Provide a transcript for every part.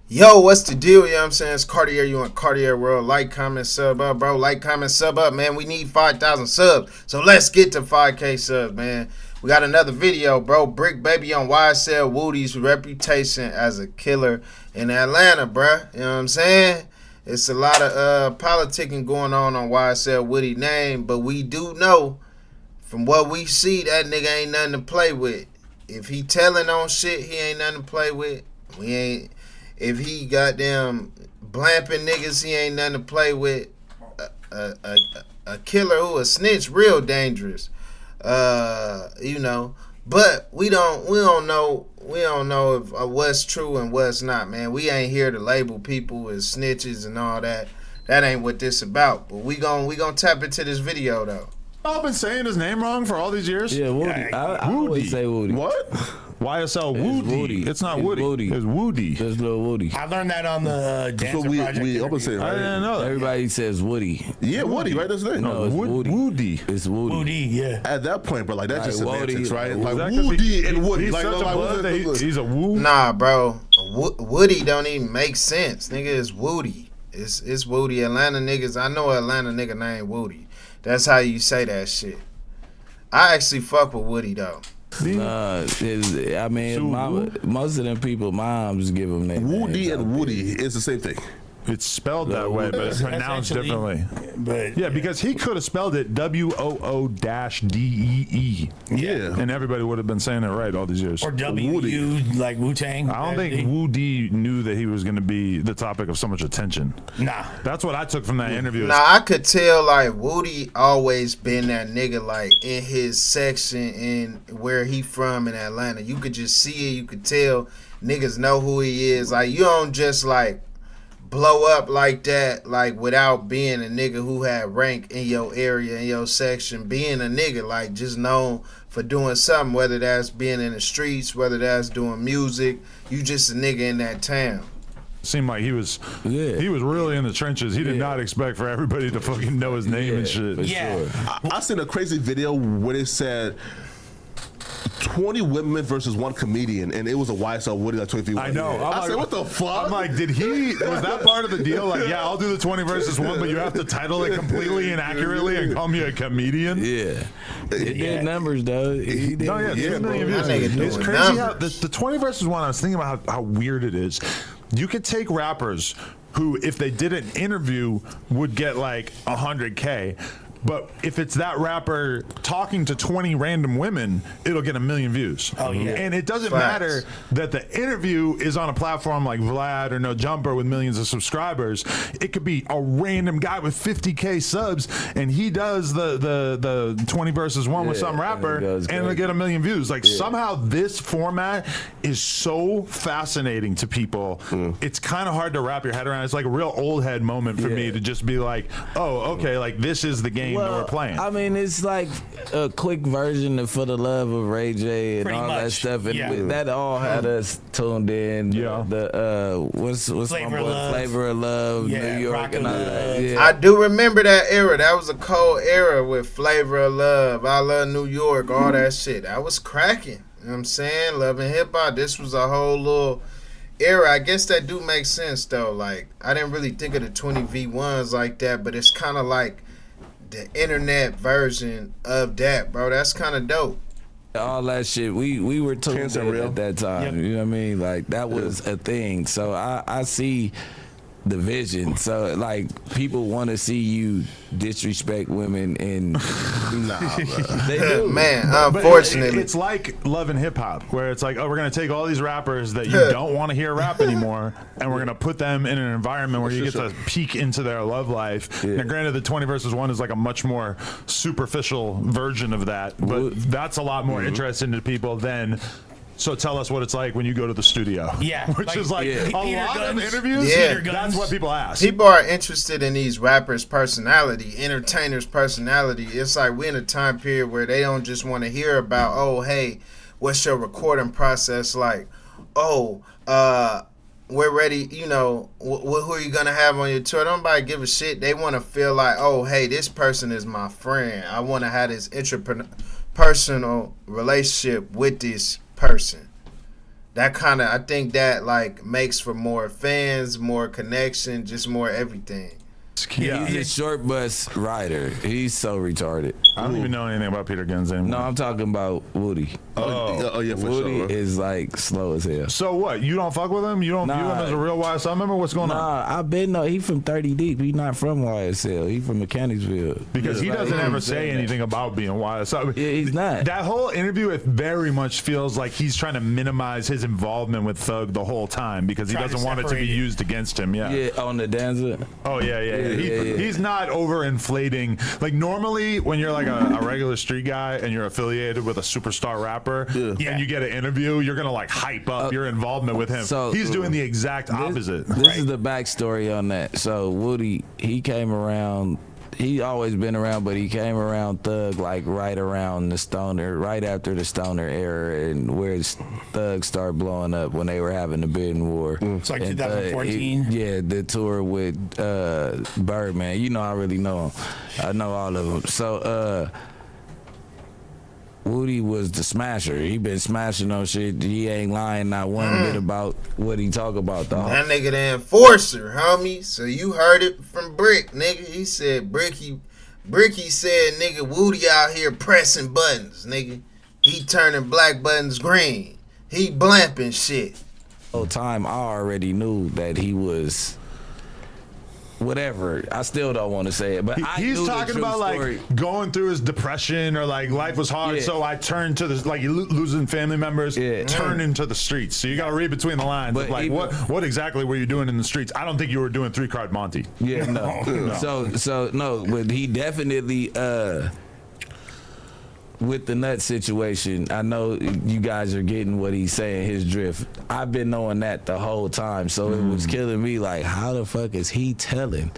Yo, what's the deal? You know what I'm saying? It's Cartier, you in Cartier World. Like, comment, sub up, bro. Like, comment, sub up, man. We need 5,000 subs. So let's get to 5K subs, man. We got another video, bro. Bricc baby on YSL Woody's reputation as a killer in Atlanta, bro. You know what I'm saying? It's a lot of politicking going on YSL Woody name, but we do know from what we see that nigga ain't nothing to play with. If he telling on shit, he ain't nothing to play with. We ain't. If he goddamn blamping niggas, he ain't nothing to play with. A killer who a snitch, real dangerous. You know. But we don't know if what's true and what's not, man. We ain't here to label people as snitches and all that. That ain't what this about. But we gon' tap into this video though. I've been saying his name wrong for all these years. Yeah, Woody. I always say Woody. What? YSL Woody. It's not Woody. It's Woody. It's little Woody. I learned that on the Dancer Project. We open say, right? I didn't know that. Everybody says Woody. Yeah, Woody, right? That's the name. No, it's Woody. Woody. It's Woody. Woody, yeah. At that point, bro, like that's just semantics, right? Like Woody and Woody. He's like, such like, a buzz that he's a woo. Nah, bro. Woody don't even make sense. Nigga, it's Woody. It's Woody. Atlanta niggas. I know an Atlanta nigga named Woody. That's how you say that shit. I actually fuck with Woody though. I mean, most of them people, moms give them names. Woody and Woody is the same thing. It's spelled that way, but it's pronounced differently. But yeah, because he could have spelled it WOO-DEE. Yeah, and everybody would have been saying it right all these years. Or W like Wu-Tang. I don't think Woody knew that he was going to be the topic of so much attention. Nah, that's what I took from that interview. Nah, I could tell like Woody always been that nigga like in his section in where he from in Atlanta. You could just see it. You could tell niggas know who he is. Like you don't just like blow up like that, like without being a nigga who had rank in your area, in your section, being a nigga like just known for doing something, whether that's being in the streets, whether that's doing music, you just a nigga in that town. Seemed like he was really in the trenches. He did not expect for everybody to fucking know his name and shit. Yeah. Sure. I seen a crazy video where they said 20 women versus one comedian, and it was a YSL Woody like 23 women. I know. I said, what the fuck? I'm like, was that part of the deal? Like, yeah, I'll do the 20 versus 1, but you have to title it completely inaccurately and call me a comedian? Yeah. It did numbers, though. He did. No, yeah, 2 million views. It's crazy how the 20 versus 1, I was thinking about how weird it is. You could take rappers who, if they did an interview, would get like 100K. But if it's that rapper talking to 20 random women, it'll get 1 million views. Oh, yeah. And it doesn't matter that the interview is on a platform like Vlad or No Jumper with millions of subscribers. It could be a random guy with 50K subs, and he does the 20 versus 1 with some rapper, and it'll get 1 million views. Like, somehow this format is so fascinating to people. It's kind of hard to wrap your head around. It's like a real old head moment for me to just be like, oh, okay, like this is the game that we're playing. I mean, it's like a quick version of For the Love of Ray J and Pretty all much. that stuff, and that all had us tuned in. Yeah. What's Flavor my of boy? Love. Flavor of Love, Yeah, New York, Rock and of all that. Love. Yeah. I do remember that era. That was a cold era with Flavor of Love, I Love New York, all that shit. That was cracking. You know what I'm saying? Love and hip hop. This was a whole little era. I guess that do make sense though. Like I didn't really think of the 20 V1s like that, but it's kind of like the internet version of that, bro. That's kind of dope. All that shit, we were tuned in real. at that time. Yep. You know what I mean? Like that was a thing. So I see the vision. So like people want to see you disrespect women, and they do. Man, But unfortunately. it's like Love and Hip Hop, where it's like, oh, we're gonna take all these rappers that you don't want to hear rap anymore, and we're gonna put them in an environment where you get to peek into their love life. Now, granted, the 20 versus 1 is like a much more superficial version of that, but that's a lot more interesting to people than. So tell us what it's like when you go to the studio. Yeah, which is like a Peter lot Guns. of interviews. Yeah. Peter Guns. That's what people ask. People are interested in these rappers' personality, entertainers' personality. It's like we're in a time period where they don't just want to hear about, oh, hey, what's your recording process like? Oh, we're ready, you know, who are you going to have on your tour? Nobody give a shit. They want to feel like, oh, hey, this person is my friend. I want to have this interpersonal relationship with this person. that kind of, I think that like makes for more fans, more connection, just more everything. Yeah, he's a short bus rider. He's so retarded. I don't even know anything about Peter Guns anymore. No, I'm talking about Woody. Oh yeah, for Woody sure. is like slow as hell. So what? You don't fuck with him? You don't view him as a real YSL member? What's going on? Nah, he from 30 Deep. He not from YSL. He from Mechanicsville. Because he doesn't ever say anything about being YSL. Yeah, he's not. That whole interview, it very much feels like he's trying to minimize his involvement with Thug the whole time because he doesn't want it to be used against him. Yeah. Yeah, on the dancer. Oh yeah. He's not overinflating. Like normally, when you're like a regular street guy and you're affiliated with a superstar rapper, and you get an interview, you're gonna like hype up your involvement with him. So he's doing the exact opposite. This is the backstory on that. So Woody, he came around. He always been around, but he came around Thug like right around the Stoner, right after the Stoner era, and where Thug started blowing up when they were having the bidding war. It's like And, 2014. yeah, the tour with Birdman. You know, I really know him. I know all of them. So Woody was the smasher. He been smashing on shit. He ain't lying not one bit about what he talk about though. That nigga the enforcer, homie. So you heard it from Bricc, nigga. He said Bricc said, nigga, Woody out here pressing buttons, nigga. He turning black buttons green. He blamping shit. Whole time I already knew that he was whatever. I still don't want to say it, but He's talking about like going through his depression or like life was hard, so I turned to this, like losing family members, turn into the streets. So you got to read between the lines. But of like what exactly were you doing in the streets? I don't think you were doing 3-card Monty. Yeah, no. So no, but he definitely with the nut situation, I know you guys are getting what he's saying, his drift. I've been knowing that the whole time, so it was killing me. Like, how the fuck is he telling?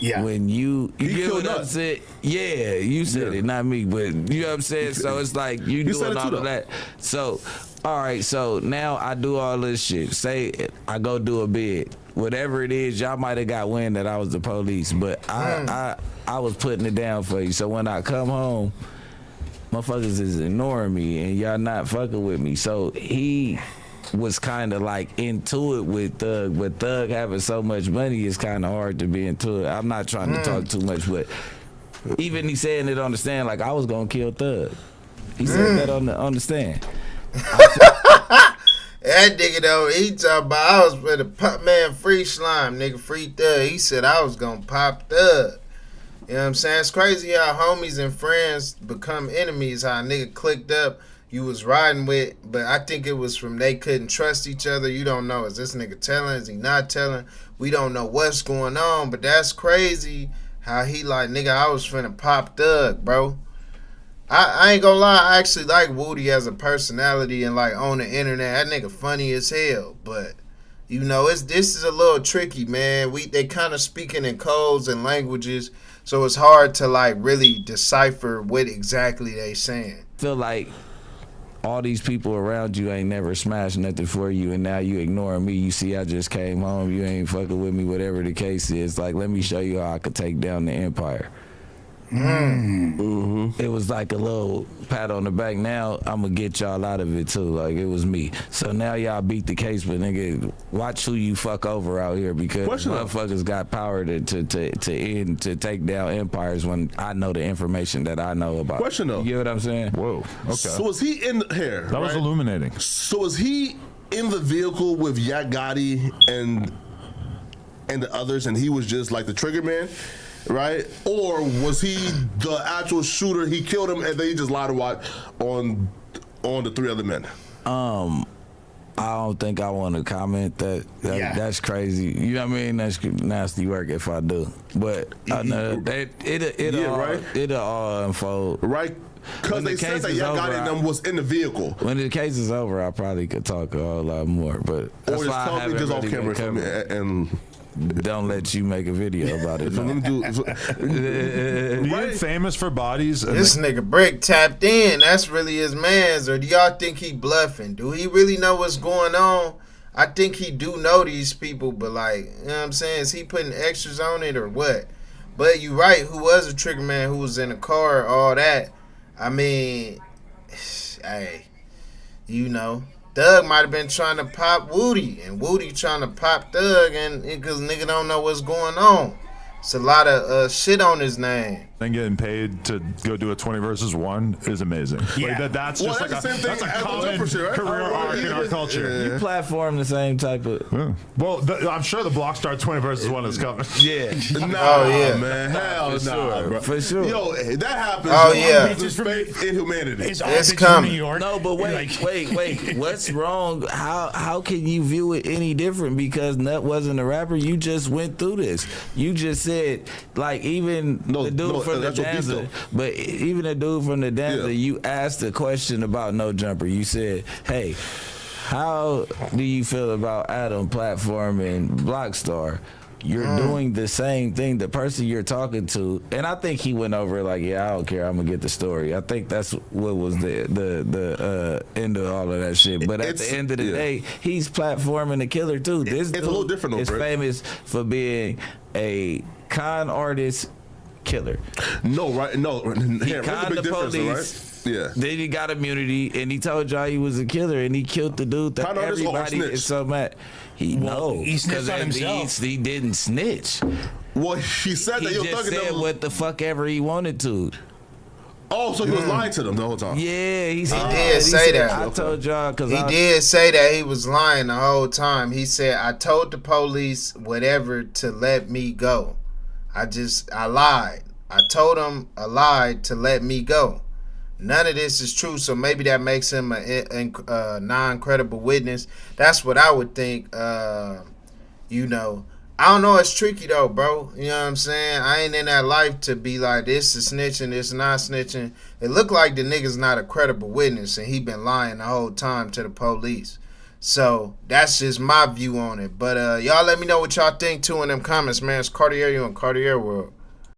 Yeah. When you get what I'm saying? Yeah, you said it, not me, but you know what I'm saying? So it's like you doing all of that. So, all right, so now I do all this shit. Say I go do a bid. Whatever it is, y'all might have got wind that I was the police, but I was putting it down for you. So when I come home, motherfuckers is ignoring me and y'all not fucking with me. So he was kind of like into it with Thug, but Thug having so much money is kind of hard to be into it. I'm not trying to talk too much, but even he saying it on the stand, like I was gonna kill Thug. He said that on the stand. That nigga though, he talking about I was for the pop man free slime, nigga, free Thug. He said I was gonna pop Thug. You know what I'm saying? It's crazy how homies and friends become enemies, how a nigga clicked up you was riding with, but I think it was from they couldn't trust each other. You don't know, is this nigga telling, is he not telling? We don't know what's going on, but that's crazy how he like, nigga, I was finna pop Thug, bro. I ain't gonna lie, I actually like Woody as a personality and like on the internet. That nigga funny as hell, but you know, this is a little tricky, man. They kind of speaking in codes and languages, so it's hard to like really decipher what exactly they saying. Feel like all these people around you ain't never smashed nothing for you, and now you ignoring me. You see I just came home, you ain't fucking with me, whatever the case is. Like, let me show you how I could take down the empire. It was like a little pat on the back. Now I'm gonna get y'all out of it too. Like, it was me. So now y'all beat the case, but nigga, watch who you fuck over out here, because motherfuckers got power to take down empires when I know the information that I know about. Question though. You get what I'm saying? Whoa. Okay. So was he in here? That was illuminating. So was he in the vehicle with Yak Gotti and the others, and he was just like the trigger man? Right? Or was he the actual shooter? He killed him and then he just lied to watch on the three other men. I don't think I want to comment that that's crazy. You know what I mean? That's nasty work if I do. But it'll all unfold. Right? Because they said that Yak Gotti and them was in the vehicle. When the case is over, I probably could talk a whole lot more. But that's or just why tell I me just off really camera for me and don't let you make a video about it. You famous for bodies? This nigga Bricc tapped in. That's really his man's. Or do y'all think he bluffing? Do he really know what's going on? I think he do know these people, but like, you know what I'm saying? Is he putting extras on it or what? But you right, who was a trigger man, who was in the car, all that. I mean, hey, you know, Thug might have been trying to pop Woody, and Woody trying to pop Thug, and because nigga don't know what's going on. It's a lot of shit on his name. And getting paid to go do a 20 versus 1 is amazing. Yeah. Like that's just Well, like that's the same that's a thing as the common jumper shit, right? career Oh, arc in yeah. our culture. You platform the same type of. Yeah. Well, I'm sure the Block Star 20 versus 1 is coming. Yeah. Nah, yeah. man. Hell For nah, sure, bro. for sure. Yo, that happens. Oh, yo, yeah. It's just faith in humanity. It's all It's bitches from coming. New York. No, but wait. What's wrong? How can you view it any different? Because Nut wasn't a rapper. You just went through this. You just said, like, even the dude from the that's what beat, dancer, though. but even the dude from the dancer, Yeah. you asked a question about No Jumper. You said, hey, how do you feel about Adam platforming Blockstar? You're doing the same thing. The person you're talking to, and I think he went over it like, yeah, I don't care. I'm gonna get the story. I think that's what was the end of all of that shit. But at the end of the day, he's platforming the killer too. This It's a little different though, is Bricc. famous for being a con artist killer. No, right? No, He yeah, there's a conned the big difference, though, police. right? Yeah. Then he got immunity, and he told y'all he was a killer, and he killed the dude that Con artist or everybody snitch? is so mad. He he snitched on himself. He didn't snitch. Well, he said He that. Yo, just Thug and said them. what the fuck ever he wanted to. Oh, so he was lying to them the whole time. Yeah, he said. did say that. I told y'all because He did say that he was lying the whole time. He said, I told the police whatever to let me go. I lied. I told him a lie to let me go. None of this is true, so maybe that makes him a non-credible witness. That's what I would think. You know, I don't know. It's tricky though, bro. You know what I'm saying? I ain't in that life to be like, this is snitching, this is not snitching. It looked like the nigga's not a credible witness, and he been lying the whole time to the police. So that's just my view on it. But y'all let me know what y'all think too in them comments, man. It's Cartier, you in Cartier World.